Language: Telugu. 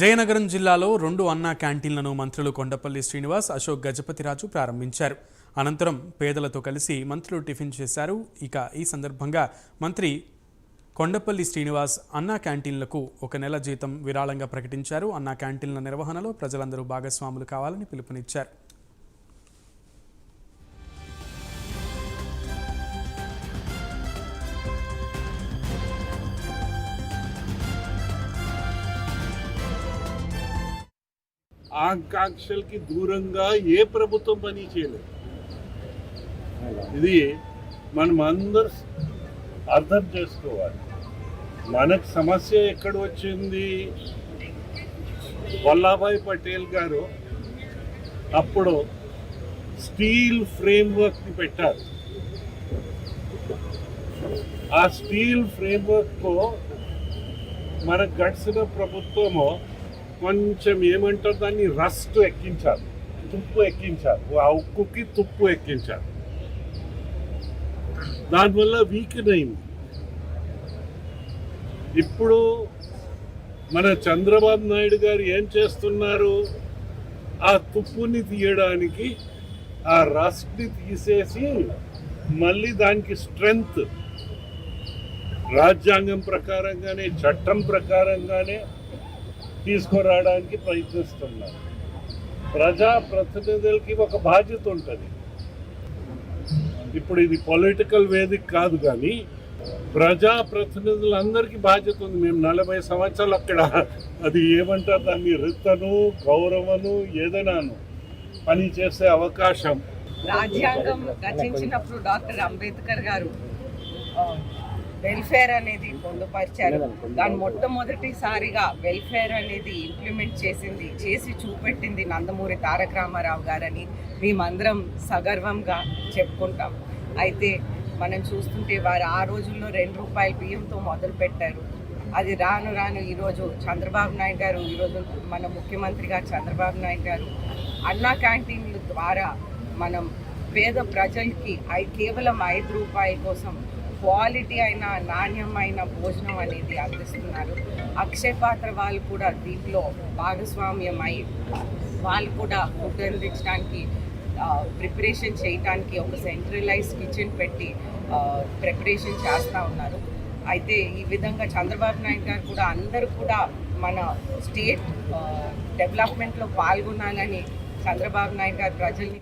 జయనగరం జిల్లాలో 2 అన్నా క్యాంటీన్లను మంత్రులు కొండపల్లి శ్రీనివాస్, అశోక్ గజపతిరాజు ప్రారంభించారు. అనంతరం పేదలతో కలిసి మంత్రులు టిఫిన్ చేశారు. ఈ సందర్భంగా మంత్రి కొండపల్లి శ్రీనివాస్ అన్నా క్యాంటీన్లకు 1 నెల జీతం విరాళంగా ప్రకటించారు. అన్నా క్యాంటీన్ల నిర్వహణలో ప్రజలందరూ భాగస్వాములు కావాలని పిలుపునిచ్చారు. ఆకాంక్షలకి దూరంగా ఏ ప్రభుత్వం పని చేయలేదు. ఇది మనం అందరూ అర్థం చేసుకోవాలి. మనకు సమస్య ఎక్కడ వచ్చింది? వల్లభాయ్ పటేల్ గారు అప్పుడు స్టీల్ ఫ్రేమ్వర్క్ని పెట్టారు. ఆ స్టీల్ ఫ్రేమ్వర్క్ మన గడిచిన ప్రభుత్వము కొంచెం ఏమంటారు దాన్ని రస్ట్ ఎక్కించారు, తుప్పు ఎక్కించారు, ఆ ఉక్కుకి తుప్పు ఎక్కించారు. దానివల్ల వీకెన్ అయింది. ఇప్పుడు మన చంద్రబాబు నాయుడు గారు ఏం చేస్తున్నారు? ఆ తుప్పుని తీయడానికి ఆ రస్ట్ని తీసేసి మళ్ళీ దానికి స్ట్రెంగ్త్ రాజ్యాంగం ప్రకారంగానే చట్టం ప్రకారంగానే తీసుకురావడానికి ప్రయత్నిస్తున్నారు. ప్రజాప్రతినిధులకి ఒక బాధ్యత ఉంటుంది. ఇప్పుడు ఇది పొలిటికల్ వేదిక కాదు, కానీ ప్రజాప్రతినిధులందరికీ బాధ్యత ఉంది. మేము 40 సంవత్సరాలు అక్కడ అది ఏమంటారు దాన్ని రితను గౌరవను ఏదైనాను పని చేసే అవకాశం. రాజ్యాంగం రచించినప్పుడు డాక్టర్ అంబేద్కర్ గారు వెల్ఫేర్ అనేది పొందుపరిచారు. దాని మొట్టమొదటిసారిగా వెల్ఫేర్ అనేది ఇంప్లిమెంట్ చేసి చూపెట్టింది నందమూరి తారక రామారావు గారని మేమందరం సగర్వంగా చెప్పుకుంటాం. అయితే మనం చూస్తుంటే వారు ఆ రోజుల్లో 2 రూపాయల బియ్యంతో మొదలు పెట్టారు. అది రాను రాను ఈరోజు చంద్రబాబు నాయుడు గారు, ఈరోజు మన ముఖ్యమంత్రిగా చంద్రబాబు నాయుడు గారు అన్నా క్యాంటీన్ల ద్వారా మనం పేద ప్రజలకి కేవలం 5 రూపాయల కోసం క్వాలిటీ అయిన నాణ్యమైన భోజనం అనేది అందిస్తున్నారు. అక్షయ పాత్ర వాళ్ళు కూడా దీంట్లో భాగస్వామ్యం అయ్యి వాళ్ళు కూడా ఫుడ్ అందించడానికి ప్రిపరేషన్ చేయడానికి ఒక సెంట్రలైజ్ కిచెన్ పెట్టి ప్రిపరేషన్ చేస్తూ ఉన్నారు. అయితే ఈ విధంగా చంద్రబాబు నాయుడు గారు కూడా అందరూ కూడా మన స్టేట్ డెవలప్మెంట్లో పాల్గొనాలని చంద్రబాబు నాయుడు గారు ప్రజల్ని